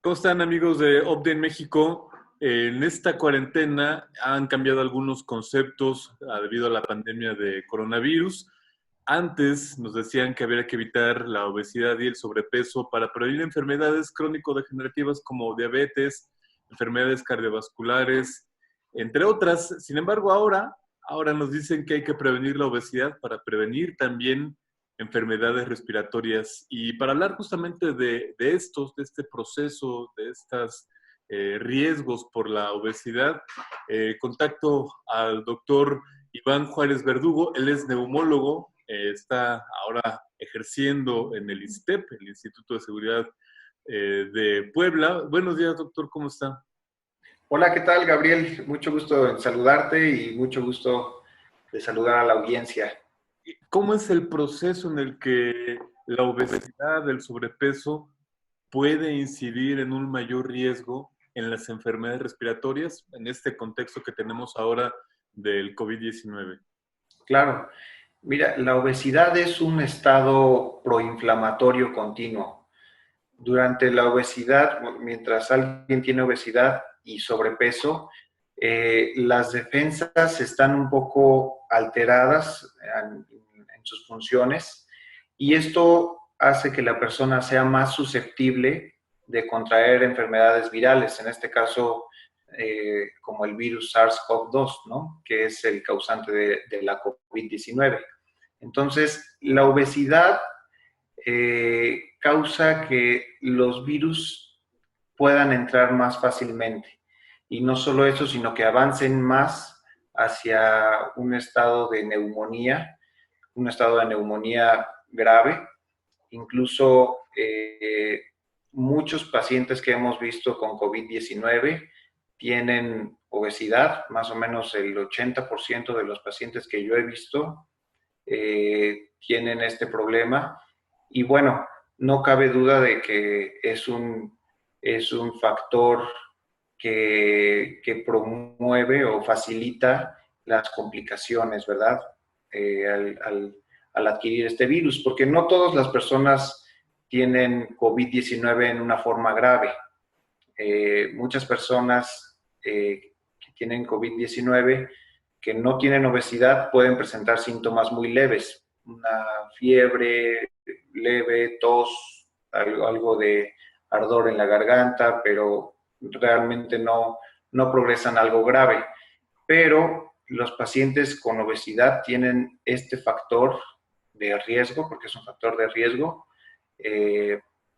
¿Cómo están, amigos de Update México? En esta cuarentena han cambiado algunos conceptos debido a la pandemia de coronavirus. Antes nos decían que había que evitar la obesidad y el sobrepeso para prevenir enfermedades crónico-degenerativas como diabetes, enfermedades cardiovasculares, entre otras. Sin embargo, ahora nos dicen que hay que prevenir la obesidad para prevenir también enfermedades respiratorias. Y para hablar justamente de este proceso, de estos riesgos por la obesidad, contacto al doctor Iván Juárez Verdugo. Él es neumólogo, está ahora ejerciendo en el ISSSTEP, el Instituto de Seguridad de Puebla. Buenos días, doctor, ¿cómo está? Hola, ¿qué tal, Gabriel? Mucho gusto en saludarte y mucho gusto de saludar a la audiencia. ¿Cómo es el proceso en el que la obesidad, el sobrepeso, puede incidir en un mayor riesgo en las enfermedades respiratorias en este contexto que tenemos ahora del COVID-19? Claro, mira, la obesidad es un estado proinflamatorio continuo. Durante la obesidad, mientras alguien tiene obesidad y sobrepeso, las defensas están un poco alteradas en sus funciones y esto hace que la persona sea más susceptible de contraer enfermedades virales, en este caso como el virus SARS-CoV-2, ¿no? Que es el causante de la COVID-19. Entonces, la obesidad causa que los virus puedan entrar más fácilmente. Y no solo eso, sino que avancen más hacia un estado de neumonía grave. Incluso muchos pacientes que hemos visto con COVID-19 tienen obesidad, más o menos el 80% de los pacientes que yo he visto tienen este problema. Y bueno, no cabe duda de que es un factor que promueve o facilita las complicaciones, ¿verdad? Al adquirir este virus, porque no todas las personas tienen COVID-19 en una forma grave. Muchas personas que tienen COVID-19 que no tienen obesidad pueden presentar síntomas muy leves, una fiebre leve, tos, algo de ardor en la garganta, pero realmente no progresan a algo grave. Pero los pacientes con obesidad tienen este factor de riesgo, porque es un factor de riesgo,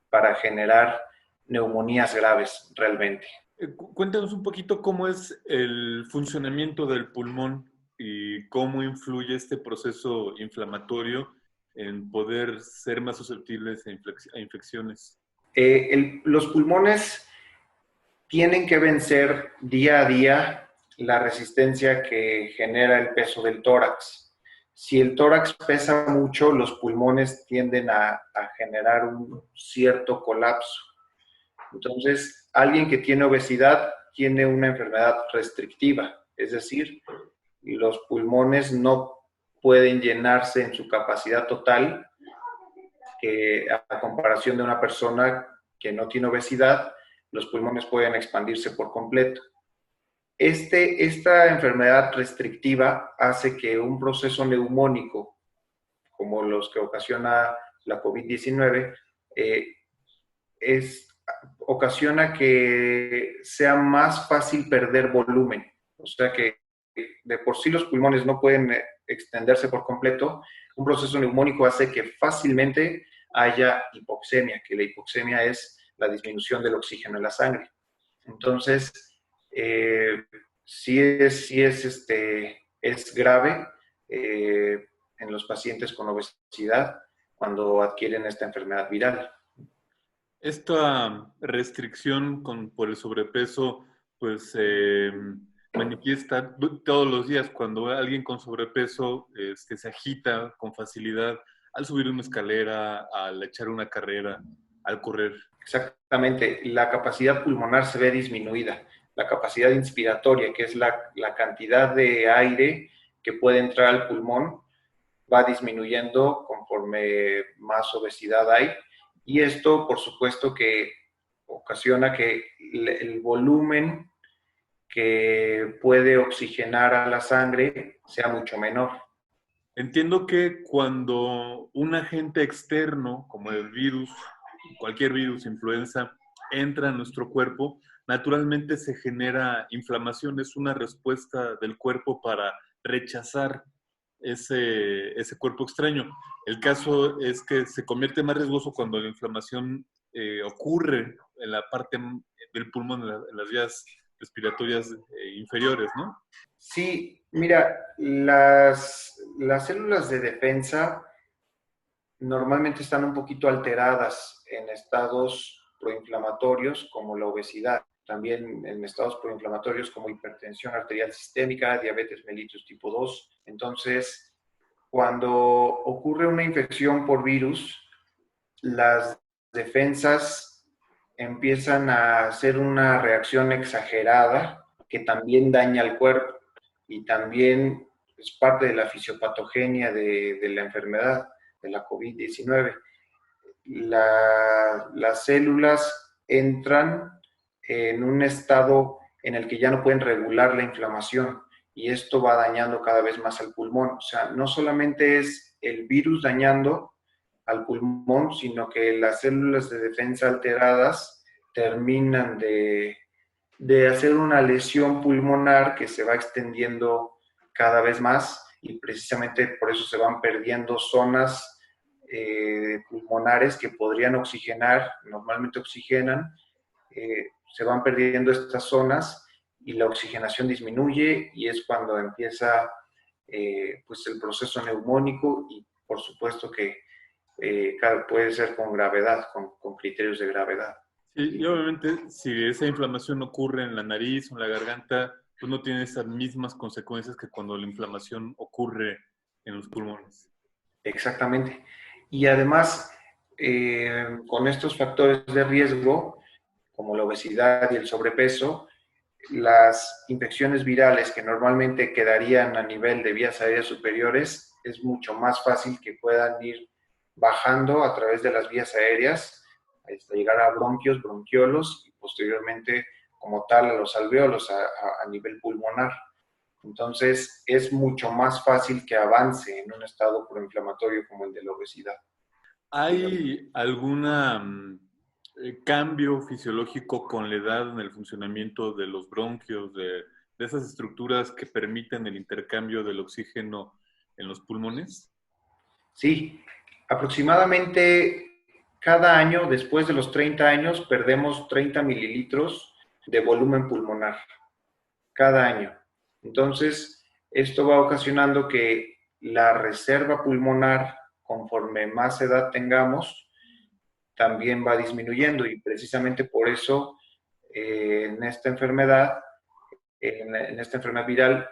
para generar neumonías graves realmente. Cuéntanos un poquito cómo es el funcionamiento del pulmón y cómo influye este proceso inflamatorio en poder ser más susceptibles a infecciones. Los pulmones tienen que vencer día a día la resistencia que genera el peso del tórax. Si el tórax pesa mucho, los pulmones tienden a generar un cierto colapso. Entonces, alguien que tiene obesidad tiene una enfermedad restrictiva, es decir, los pulmones no pueden llenarse en su capacidad total, a comparación de una persona que no tiene obesidad, los pulmones pueden expandirse por completo. Esta enfermedad restrictiva hace que un proceso neumónico, como los que ocasiona la COVID-19, ocasiona que sea más fácil perder volumen. O sea que de por sí los pulmones no pueden extenderse por completo. Un proceso neumónico hace que fácilmente haya hipoxemia, que la hipoxemia es la disminución del oxígeno en la sangre. Entonces, es grave en los pacientes con obesidad cuando adquieren esta enfermedad viral. Esta restricción por el sobrepeso, pues manifiesta todos los días cuando alguien con sobrepeso se agita con facilidad al subir una escalera, al echar una carrera, al correr. Exactamente, la capacidad pulmonar se ve disminuida, la capacidad inspiratoria, que es la cantidad de aire que puede entrar al pulmón, va disminuyendo conforme más obesidad hay. Y esto, por supuesto, que ocasiona que el volumen que puede oxigenar a la sangre sea mucho menor. Entiendo que cuando un agente externo, como el virus, cualquier virus, influenza, entra en nuestro cuerpo, naturalmente se genera inflamación. Es una respuesta del cuerpo para rechazar ese cuerpo extraño. El caso es que se convierte más riesgoso cuando la inflamación ocurre en la parte del pulmón, en las vías respiratorias inferiores, ¿no? Sí, mira, las células de defensa normalmente están un poquito alteradas en estados proinflamatorios como la obesidad, también en estados proinflamatorios como hipertensión arterial sistémica, diabetes mellitus tipo 2. Entonces, cuando ocurre una infección por virus, las defensas empiezan a hacer una reacción exagerada que también daña al cuerpo y también es parte de la fisiopatogenia de la enfermedad de la COVID-19. Las células entran en un estado en el que ya no pueden regular la inflamación y esto va dañando cada vez más al pulmón. O sea, no solamente es el virus dañando al pulmón, sino que las células de defensa alteradas terminan de hacer una lesión pulmonar que se va extendiendo cada vez más y precisamente por eso se van perdiendo zonas pulmonares que podrían oxigenar, normalmente oxigenan, se van perdiendo estas zonas y la oxigenación disminuye y es cuando empieza pues el proceso neumónico y por supuesto que puede ser con gravedad, con criterios de gravedad. Sí, y obviamente si esa inflamación ocurre en la nariz o en la garganta, pues no tiene esas mismas consecuencias que cuando la inflamación ocurre en los pulmones. Exactamente. Y además, con estos factores de riesgo, como la obesidad y el sobrepeso, las infecciones virales que normalmente quedarían a nivel de vías aéreas superiores, es mucho más fácil que puedan ir bajando a través de las vías aéreas hasta llegar a bronquios, bronquiolos y posteriormente como tal a los alvéolos a nivel pulmonar. Entonces es mucho más fácil que avance en un estado proinflamatorio como el de la obesidad. ¿Hay algún cambio fisiológico con la edad en el funcionamiento de los bronquios, de esas estructuras que permiten el intercambio del oxígeno en los pulmones? Sí, aproximadamente cada año, después de los 30 años, perdemos 30 mililitros de volumen pulmonar, cada año. Entonces, esto va ocasionando que la reserva pulmonar, conforme más edad tengamos, también va disminuyendo y precisamente por eso en esta enfermedad, en esta enfermedad viral,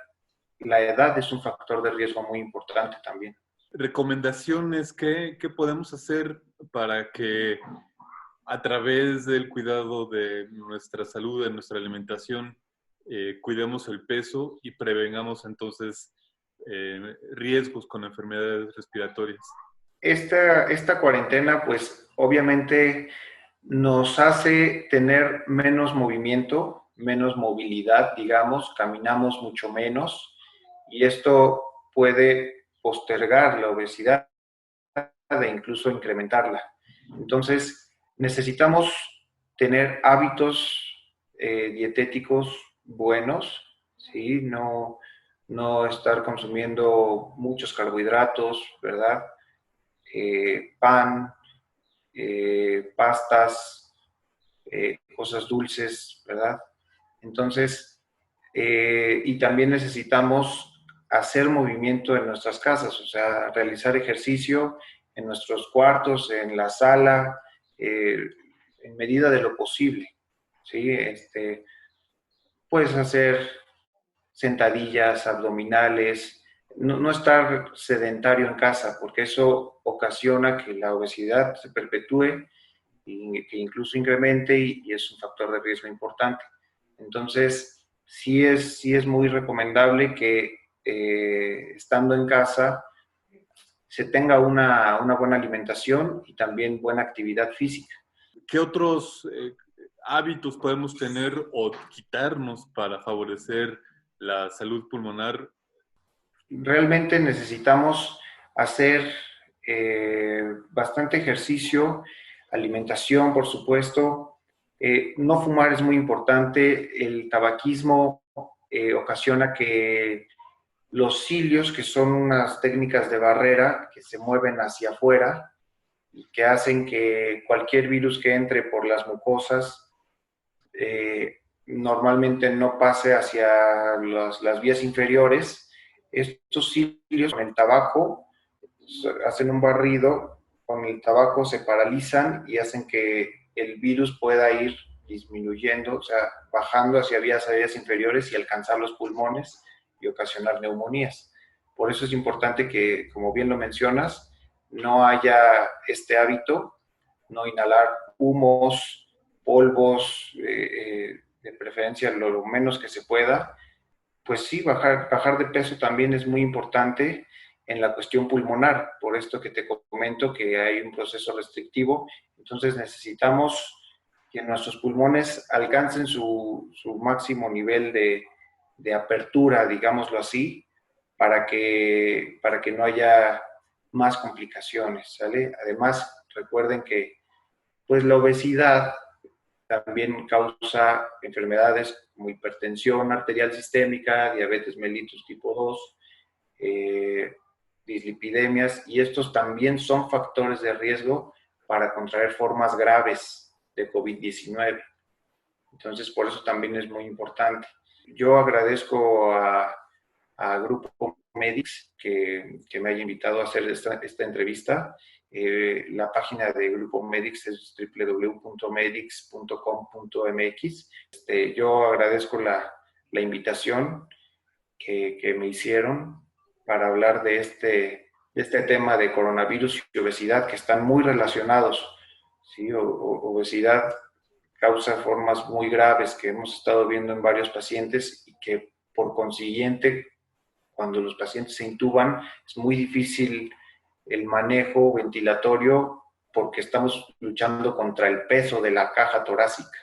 la edad es un factor de riesgo muy importante también. Recomendaciones, ¿qué podemos hacer para que a través del cuidado de nuestra salud, de nuestra alimentación, cuidemos el peso y prevengamos entonces riesgos con enfermedades respiratorias? Esta cuarentena, pues obviamente nos hace tener menos movimiento, menos movilidad, digamos, caminamos mucho menos y esto puede postergar la obesidad e incluso incrementarla. Entonces, necesitamos tener hábitos dietéticos buenos, ¿sí? No estar consumiendo muchos carbohidratos, ¿verdad? Pan, pastas, cosas dulces, ¿verdad? Entonces, y también necesitamos hacer movimiento en nuestras casas, o sea, realizar ejercicio en nuestros cuartos, en la sala, en medida de lo posible, ¿sí? Puedes hacer sentadillas, abdominales, no estar sedentario en casa, porque eso ocasiona que la obesidad se perpetúe y que incluso incremente y es un factor de riesgo importante. Entonces, sí es muy recomendable que estando en casa se tenga una buena alimentación y también buena actividad física. ¿Qué otros hábitos podemos tener o quitarnos para favorecer la salud pulmonar? Realmente necesitamos hacer bastante ejercicio, alimentación, por supuesto. No fumar es muy importante. El tabaquismo ocasiona que los cilios, que son unas técnicas de barrera que se mueven hacia afuera y que hacen que cualquier virus que entre por las mucosas normalmente no pase hacia las vías inferiores. Estos cilios con el tabaco hacen un barrido, con el tabaco se paralizan y hacen que el virus pueda ir disminuyendo, o sea, bajando hacia vías inferiores y alcanzar los pulmones y ocasionar neumonías. Por eso es importante que, como bien lo mencionas, no haya este hábito, no inhalar humos, polvos, de preferencia lo menos que se pueda. Pues sí, bajar de peso también es muy importante en la cuestión pulmonar, por esto que te comento que hay un proceso restrictivo. Entonces necesitamos que nuestros pulmones alcancen su máximo nivel de apertura, digámoslo así, para que no haya más complicaciones, ¿sale? Además, recuerden que pues la obesidad también causa enfermedades como hipertensión arterial sistémica, diabetes mellitus tipo 2, dislipidemias, y estos también son factores de riesgo para contraer formas graves de COVID-19. Entonces, por eso también es muy importante. Yo agradezco a Grupo Medix que me haya invitado a hacer esta entrevista. La página de Grupo Medix es www.medix.com.mx. Yo agradezco la invitación que me hicieron para hablar de este tema de coronavirus y obesidad, que están muy relacionados. ¿Sí? Obesidad causa formas muy graves que hemos estado viendo en varios pacientes y que por consiguiente, cuando los pacientes se intuban, es muy difícil el manejo ventilatorio porque estamos luchando contra el peso de la caja torácica.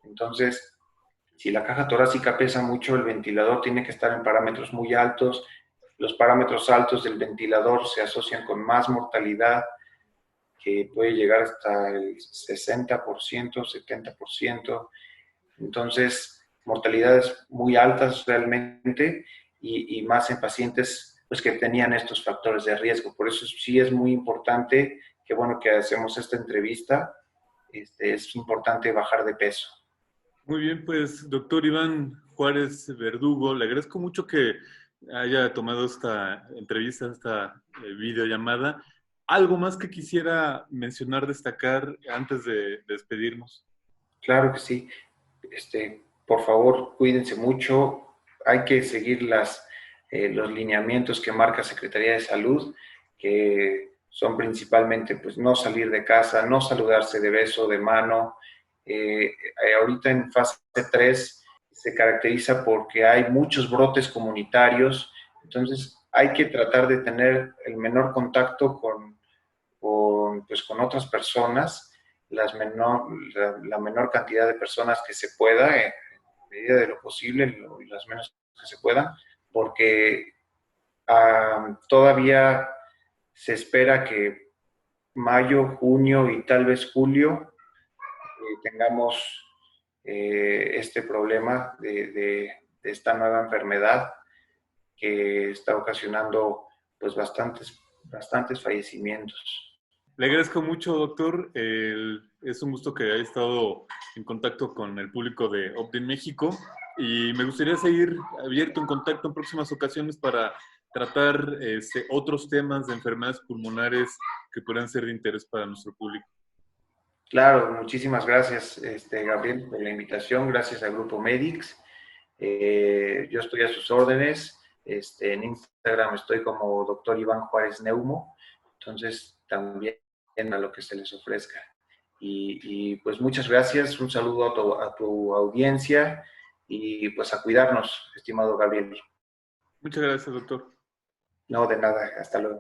Entonces, si la caja torácica pesa mucho, el ventilador tiene que estar en parámetros muy altos. Los parámetros altos del ventilador se asocian con más mortalidad, que puede llegar hasta el 60%, 70%. Entonces, mortalidades muy altas realmente y más en pacientes pues, que tenían estos factores de riesgo. Por eso sí es muy importante, que bueno que hacemos esta entrevista, es importante bajar de peso. Muy bien, pues doctor Iván Juárez Verdugo, le agradezco mucho que haya tomado esta entrevista, esta videollamada. ¿Algo más que quisiera mencionar, destacar antes de despedirnos? Claro que sí. Por favor, cuídense mucho. Hay que seguir los lineamientos que marca Secretaría de Salud, que son principalmente pues, no salir de casa, no saludarse de beso, de mano. Ahorita en fase 3 se caracteriza porque hay muchos brotes comunitarios, entonces hay que tratar de tener el menor contacto con otras personas, la menor cantidad de personas que se pueda, en medida de lo posible, y las menos que se puedan, porque todavía se espera que mayo, junio y tal vez julio tengamos este problema de esta nueva enfermedad que está ocasionando pues bastantes fallecimientos. Le agradezco mucho, doctor. Es un gusto que haya estado en contacto con el público de Opden México y me gustaría seguir abierto en contacto en próximas ocasiones para tratar otros temas de enfermedades pulmonares que puedan ser de interés para nuestro público. Claro, muchísimas gracias, Gabriel, por la invitación. Gracias al Grupo Medix. Yo estoy a sus órdenes. En Instagram estoy como Dr. Iván Juárez Neumo. Entonces, también a lo que se les ofrezca. Y pues muchas gracias. Un saludo a tu audiencia y pues a cuidarnos, estimado Gabriel. Muchas gracias, doctor. No, de nada. Hasta luego.